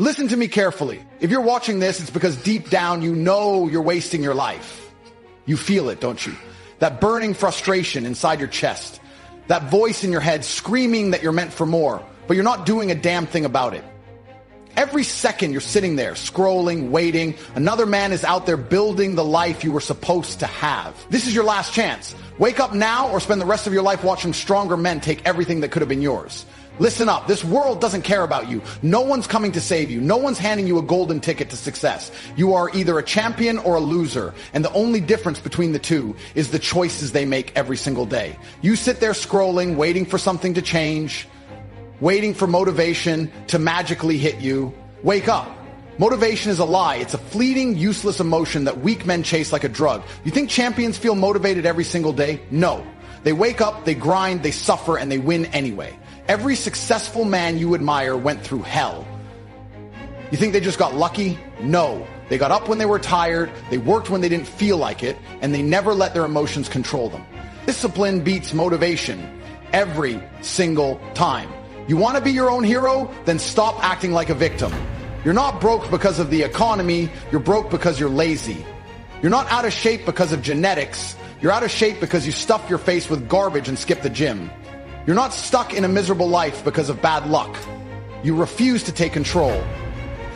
Listen to me carefully. If you're watching this, it's because deep down you know you're wasting your life. You feel it, don't you? That burning frustration inside your chest. That voice in your head screaming that you're meant for more, but you're not doing a damn thing about it. Every second you're sitting there, scrolling, waiting. Another man is out there building the life you were supposed to have. This is your last chance. Wake up now or spend the rest of your life watching stronger men take everything that could have been yours. Listen up. This world doesn't care about you. No one's coming to save you. No one's handing you a golden ticket to success. You are either a champion or a loser. And the only difference between the two is the choices they make every single day. You sit there scrolling, waiting for something to change, waiting for motivation to magically hit you. Wake up. Motivation is a lie. It's a fleeting, useless emotion that weak men chase like a drug. You think champions feel motivated every single day? No. They wake up, they grind, they suffer, and they win anyway. Every successful man you admire went through hell. You think they just got lucky? No. They got up when they were tired, they worked when they didn't feel like it, and they never let their emotions control them. Discipline beats motivation every single time. You want to be your own hero? Then stop acting like a victim. You're not broke because of the economy, you're broke because you're lazy. You're not out of shape because of genetics, you're out of shape because you stuff your face with garbage and skip the gym. You're not stuck in a miserable life because of bad luck. You refuse to take control.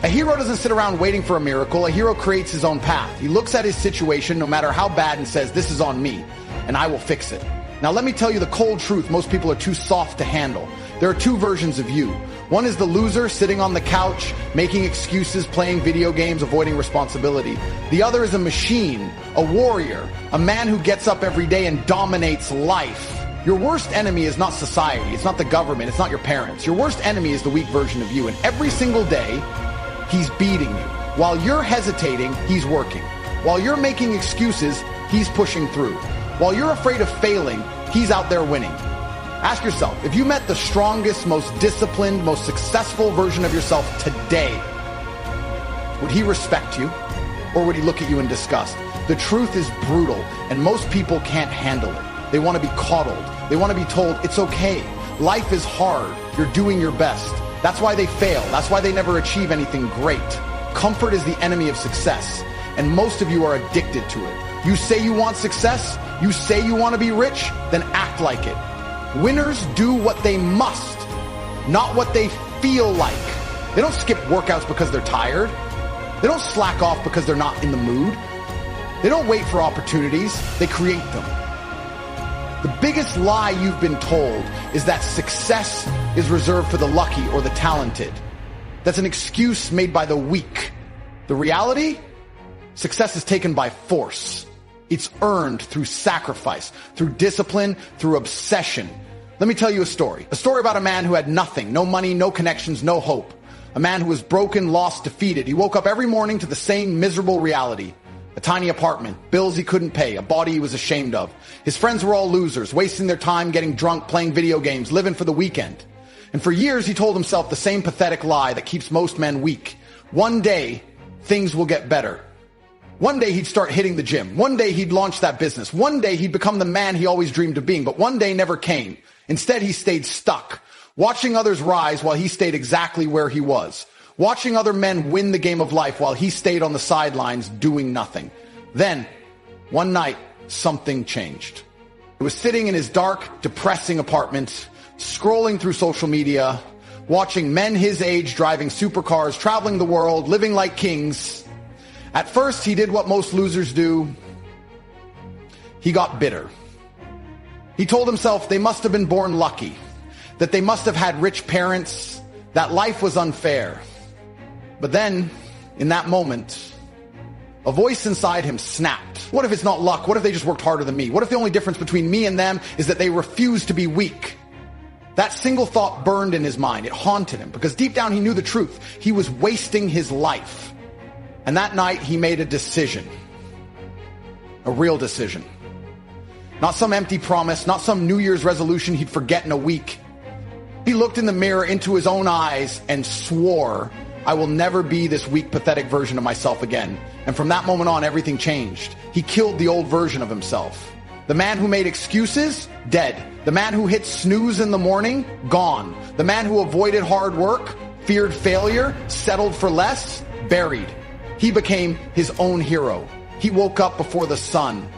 A hero doesn't sit around waiting for a miracle. A hero creates his own path. He looks at his situation, no matter how bad, and says, this is on me, and I will fix it. Now let me tell you the cold truth most people are too soft to handle. There are two versions of you. One is the loser sitting on the couch, making excuses, playing video games, avoiding responsibility. The other is a machine, a warrior, a man who gets up every day and dominates life. Your worst enemy is not society, it's not the government, it's not your parents. Your worst enemy is the weak version of you, and every single day, he's beating you. While you're hesitating, he's working. While you're making excuses, he's pushing through. While you're afraid of failing, he's out there winning. Ask yourself, if you met the strongest, most disciplined, most successful version of yourself today, would he respect you, or would he look at you in disgust? The truth is brutal, and most people can't handle it. They want to be coddled. They want to be told, it's okay. Life is hard. You're doing your best. That's why they fail. That's why they never achieve anything great. Comfort is the enemy of success, and most of you are addicted to it. You say you want success, you say you want to be rich, then act like it. Winners do what they must, not what they feel like. They don't skip workouts because they're tired. They don't slack off because they're not in the mood. They don't wait for opportunities, they create them. The biggest lie you've been told is that success is reserved for the lucky or the talented. That's an excuse made by the weak. The reality? Success is taken by force. It's earned through sacrifice, through discipline, through obsession. Let me tell you a story about a man who had nothing, no money, no connections, no hope. A man who was broken, lost, defeated. He woke up every morning to the same miserable reality. A tiny apartment, bills he couldn't pay, a body he was ashamed of. His friends were all losers, wasting their time getting drunk, playing video games, living for the weekend. And for years he told himself the same pathetic lie that keeps most men weak. One day, things will get better. One day he'd start hitting the gym. One day he'd launch that business. One day he'd become the man he always dreamed of being. But one day never came. Instead, he stayed stuck, watching others rise while he stayed exactly where he was. Watching other men win the game of life while he stayed on the sidelines doing nothing. Then, one night, something changed. He was sitting in his dark, depressing apartment, scrolling through social media, watching men his age driving supercars, traveling the world, living like kings. At first, he did what most losers do. He got bitter. He told himself they must have been born lucky, that they must have had rich parents, that life was unfair. But then, in that moment, a voice inside him snapped. What if it's not luck? What if they just worked harder than me? What if the only difference between me and them is that they refuse to be weak? That single thought burned in his mind. It haunted him because deep down he knew the truth. He was wasting his life. And that night he made a decision. A real decision. Not some empty promise, not some New Year's resolution he'd forget in a week. He looked in the mirror into his own eyes and swore, I will never be this weak, pathetic version of myself again. And from that moment on, everything changed. He killed the old version of himself. The man who made excuses, dead. The man who hit snooze in the morning, gone. The man who avoided hard work, feared failure, settled for less, buried. He became his own hero. He woke up before the sun.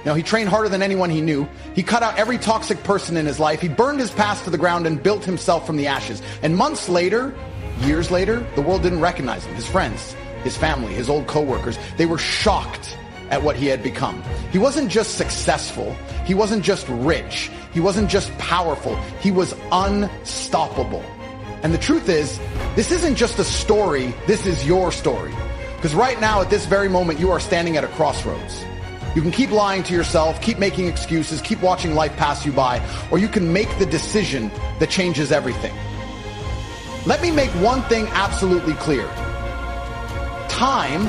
He trained harder than anyone he knew. He cut out every toxic person in his life. He burned his past to the ground and built himself from the ashes. And months later, years later, the world didn't recognize him. His friends, his family, his old coworkers, they were shocked at what he had become. He wasn't just successful. He wasn't just rich. He wasn't just powerful. He was unstoppable. And the truth is, this isn't just a story. This is your story. Because right now, at this very moment, you are standing at a crossroads. You can keep lying to yourself, keep making excuses, keep watching life pass you by, or you can make the decision that changes everything. Let me make one thing absolutely clear. Time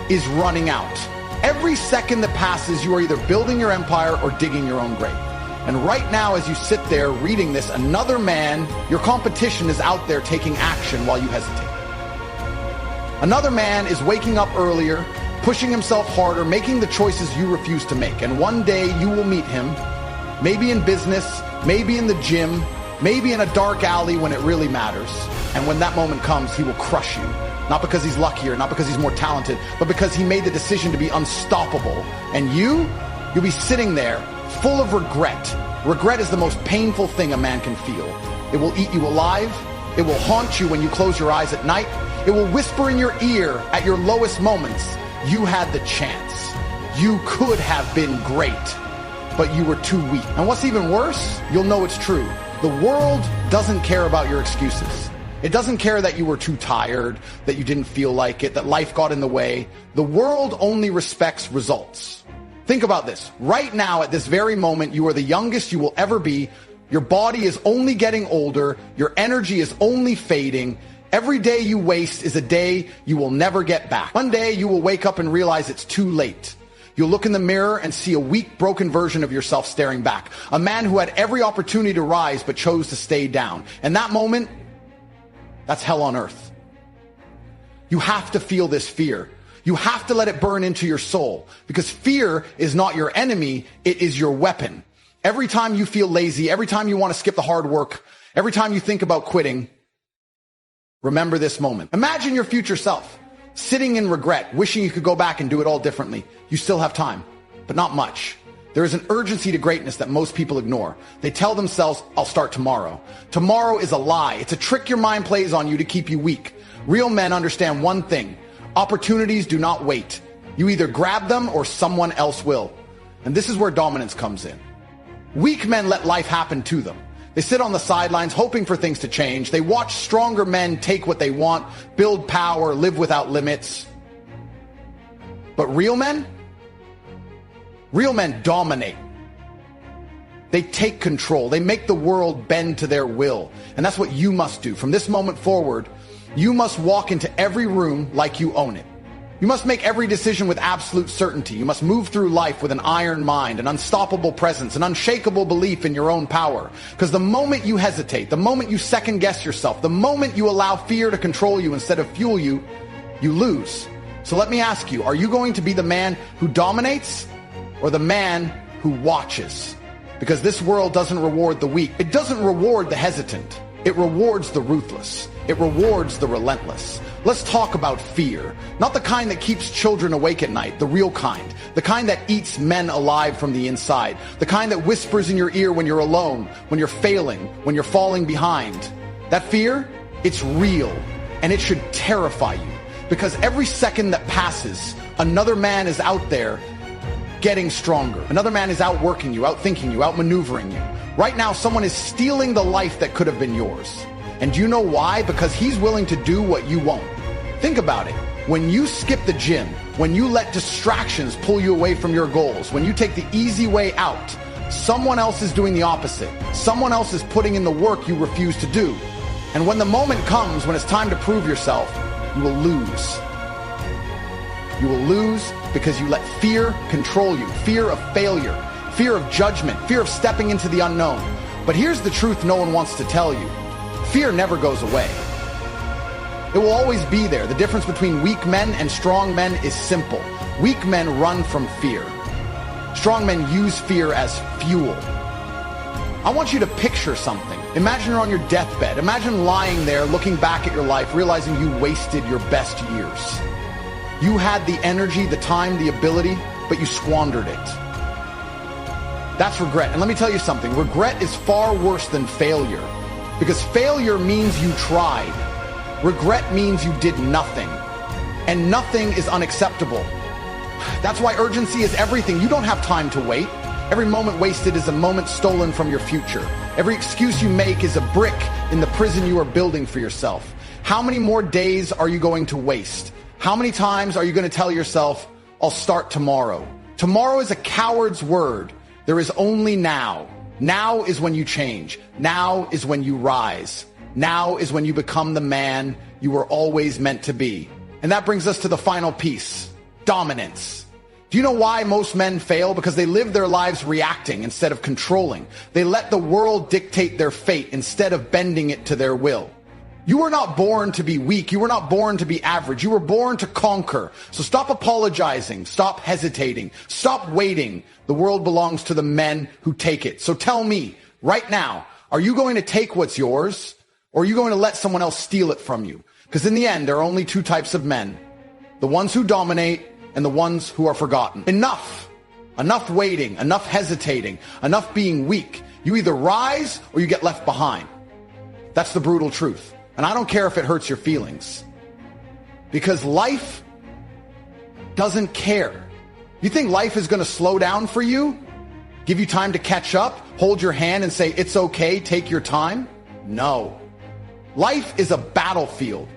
is running out. Every second that passes, you are either building your empire or digging your own grave. And right now, as you sit there reading this, another man, your competition, is out there taking action while you hesitate. Another man is waking up earlier, pushing himself harder, making the choices you refuse to make. And one day you will meet him, maybe in business, maybe in the gym, maybe in a dark alley when it really matters. And when that moment comes, he will crush you. Not because he's luckier, not because he's more talented, but because he made the decision to be unstoppable. And you'll be sitting there full of regret. Regret is the most painful thing a man can feel. It will eat you alive. It will haunt you when you close your eyes at night. It will whisper in your ear at your lowest moments. You had the chance. You could have been great, but you were too weak. And what's even worse, you'll know it's true. The world doesn't care about your excuses. It doesn't care that you were too tired, that you didn't feel like it, that life got in the way. The world only respects results. Think about this. Right now, at this very moment, you are the youngest you will ever be. Your body is only getting older. Your energy is only fading. Every day you waste is a day you will never get back. One day you will wake up and realize it's too late. You'll look in the mirror and see a weak, broken version of yourself staring back. A man who had every opportunity to rise but chose to stay down. And that moment, that's hell on earth. You have to feel this fear. You have to let it burn into your soul, because fear is not your enemy, it is your weapon. Every time you feel lazy, every time you want to skip the hard work, every time you think about quitting, remember this moment. Imagine your future self sitting in regret, wishing you could go back and do it all differently. You still have time, but not much. There is an urgency to greatness that most people ignore. They tell themselves, I'll start tomorrow. Tomorrow is a lie. It's a trick your mind plays on you to keep you weak. Real men understand one thing. Opportunities do not wait. You either grab them or someone else will. And this is where dominance comes in. Weak men let life happen to them. They sit on the sidelines hoping for things to change. They watch stronger men take what they want, build power, live without limits. But real men dominate. They take control. They make the world bend to their will. And that's what you must do. From this moment forward, you must walk into every room like you own it. You must make every decision with absolute certainty. You must move through life with an iron mind, an unstoppable presence, an unshakable belief in your own power. Because the moment you hesitate, the moment you second guess yourself, the moment you allow fear to control you instead of fuel you, you lose. So let me ask you, are you going to be the man who dominates or the man who watches? Because this world doesn't reward the weak. It doesn't reward the hesitant. It rewards the ruthless. It rewards the relentless. Let's talk about fear. Not the kind that keeps children awake at night, the real kind. The kind that eats men alive from the inside. The kind that whispers in your ear when you're alone, when you're failing, when you're falling behind. That fear, it's real, and it should terrify you. Because every second that passes, another man is out there getting stronger. Another man is outworking you, outthinking you, outmaneuvering you. Right now, someone is stealing the life that could have been yours. And do you know why? Because he's willing to do what you won't. Think about it. When you skip the gym, when you let distractions pull you away from your goals, when you take the easy way out, someone else is doing the opposite. Someone else is putting in the work you refuse to do. And when the moment comes, when it's time to prove yourself, you will lose. You will lose because you let fear control you. Fear of failure, fear of judgment, fear of stepping into the unknown. But here's the truth no one wants to tell you. Fear never goes away. It will always be there. The difference between weak men and strong men is simple. Weak men run from fear. Strong men use fear as fuel. I want you to picture something. Imagine you're on your deathbed. Imagine lying there, looking back at your life, realizing you wasted your best years. You had the energy, the time, the ability, but you squandered it. That's regret. And let me tell you something. Regret is far worse than failure, because failure means you tried. Regret means you did nothing, and nothing is unacceptable. That's why urgency is everything. You don't have time to wait. Every moment wasted is a moment stolen from your future. Every excuse you make is a brick in the prison you are building for yourself. How many more days are you going to waste? How many times are you going to tell yourself, I'll start tomorrow? Tomorrow is a coward's word. There is only now. Now is when you change. Now is when you rise. Now is when you become the man you were always meant to be. And that brings us to the final piece, dominance. Do you know why most men fail? Because they live their lives reacting instead of controlling. They let the world dictate their fate instead of bending it to their will. You were not born to be weak. You were not born to be average. You were born to conquer. So stop apologizing. Stop hesitating. Stop waiting. The world belongs to the men who take it. So tell me right now, are you going to take what's yours, or are you going to let someone else steal it from you? Because in the end, there are only two types of men: the ones who dominate and the ones who are forgotten. Enough. Enough waiting. Enough hesitating. Enough being weak. You either rise or you get left behind. That's the brutal truth. And I don't care if it hurts your feelings, because life doesn't care. You think life is going to slow down for you? Give you time to catch up? Hold your hand and say, it's okay, take your time? No. Life is a battlefield,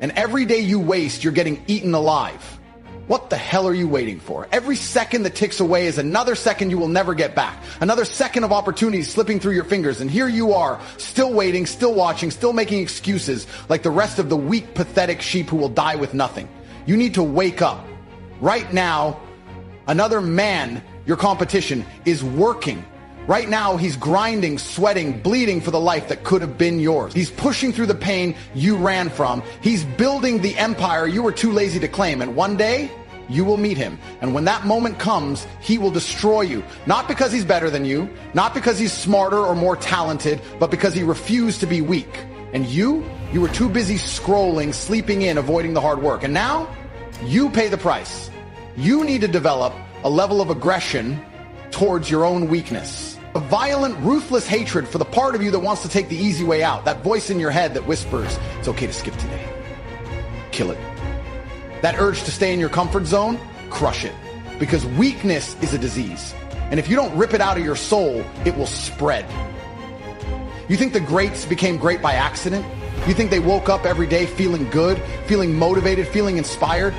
and every day you waste, you're getting eaten alive. What the hell are you waiting for? Every second that ticks away is another second you will never get back. Another second of opportunity slipping through your fingers. And here you are, still waiting, still watching, still making excuses like the rest of the weak, pathetic sheep who will die with nothing. You need to wake up. Right now, another man, your competition, is working. Right now, he's grinding, sweating, bleeding for the life that could have been yours. He's pushing through the pain you ran from. He's building the empire you were too lazy to claim. And one day, you will meet him. And when that moment comes, he will destroy you. Not because he's better than you, not because he's smarter or more talented, but because he refused to be weak. And you were too busy scrolling, sleeping in, avoiding the hard work. And now, you pay the price. You need to develop a level of aggression towards your own weakness. A violent, ruthless hatred for the part of you that wants to take the easy way out. That voice in your head that whispers, it's okay to skip today. Kill it. That urge to stay in your comfort zone, crush it. Because weakness is a disease. And if you don't rip it out of your soul, it will spread. You think the greats became great by accident? You think they woke up every day feeling good, feeling motivated, feeling inspired?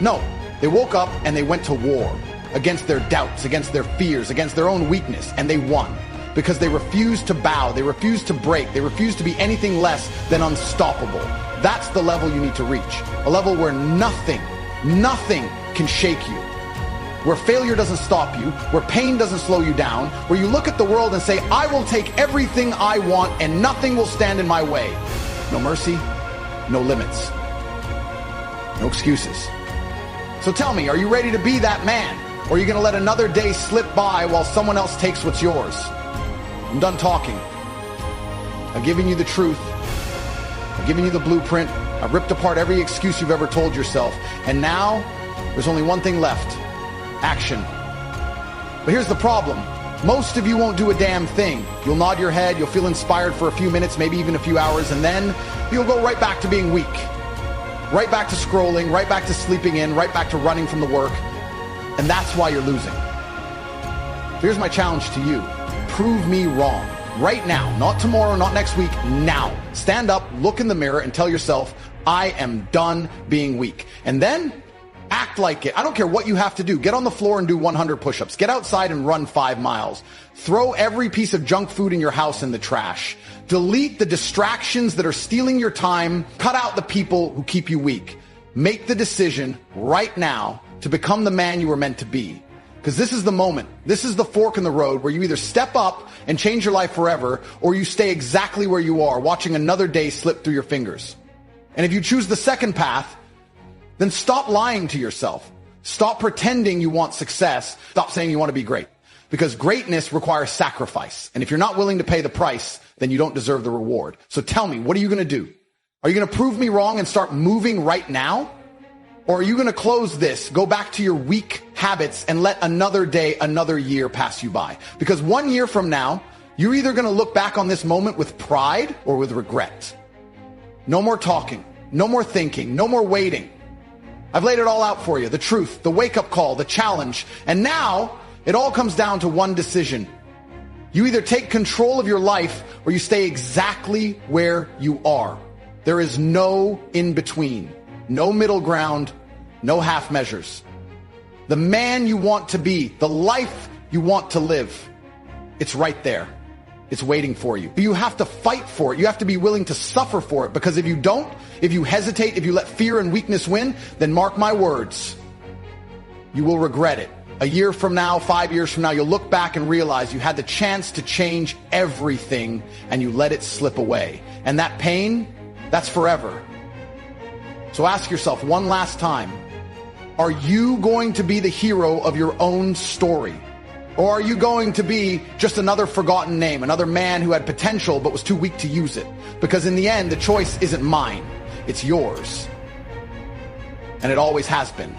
No, they woke up and they went to war. Against their doubts, against their fears, against their own weakness, and they won. Because they refused to bow, they refused to break, they refused to be anything less than unstoppable. That's the level you need to reach. A level where nothing can shake you. Where failure doesn't stop you, where pain doesn't slow you down, where you look at the world and say, I will take everything I want and nothing will stand in my way. No mercy, no limits, no excuses. So tell me, are you ready to be that man? Or are you going to let another day slip by while someone else takes what's yours? I'm done talking. I've given you the truth. I've given you the blueprint. I've ripped apart every excuse you've ever told yourself. And now, there's only one thing left. Action. But here's the problem. Most of you won't do a damn thing. You'll nod your head, you'll feel inspired for a few minutes, maybe even a few hours, and then you'll go right back to being weak. Right back to scrolling, right back to sleeping in, right back to running from the work. And that's why you're losing. Here's my challenge to you. Prove me wrong. Right now. Not tomorrow, not next week. Now. Stand up, look in the mirror, and tell yourself, I am done being weak. And then act like it. I don't care what you have to do. Get on the floor and do 100 push-ups. Get outside and run 5 miles. Throw every piece of junk food in your house in the trash. Delete the distractions that are stealing your time. Cut out the people who keep you weak. Make the decision right now to become the man you were meant to be. Because this is the moment. This is the fork in the road where you either step up and change your life forever, or you stay exactly where you are, watching another day slip through your fingers. And if you choose the second path, then stop lying to yourself. Stop pretending you want success. Stop saying you want to be great. because greatness requires sacrifice. And if you're not willing to pay the price, then you don't deserve the reward. So tell me, what are you going to do? Are you going to prove me wrong and start moving right now? Or are you going to close this, go back to your weak habits and let another day, another year pass you by? Because 1 year from now, you're either going to look back on this moment with pride or with regret. No more talking, no more thinking, no more waiting. I've laid it all out for you. The truth, the wake-up call, the challenge. And now it all comes down to one decision. You either take control of your life or you stay exactly where you are. There is no in between, no middle ground, no half measures. The man you want to be, the life you want to live, it's right there. It's waiting for you. But you have to fight for it. You have to be willing to suffer for it, because if you don't, if you hesitate, if you let fear and weakness win, then mark my words, you will regret it. A year from now, 5 years from now, you'll look back and realize you had the chance to change everything and you let it slip away. And that pain, that's forever. So ask yourself one last time, are you going to be the hero of your own story? Or are you going to be just another forgotten name, another man who had potential but was too weak to use it? Because in the end, the choice isn't mine, it's yours. And it always has been.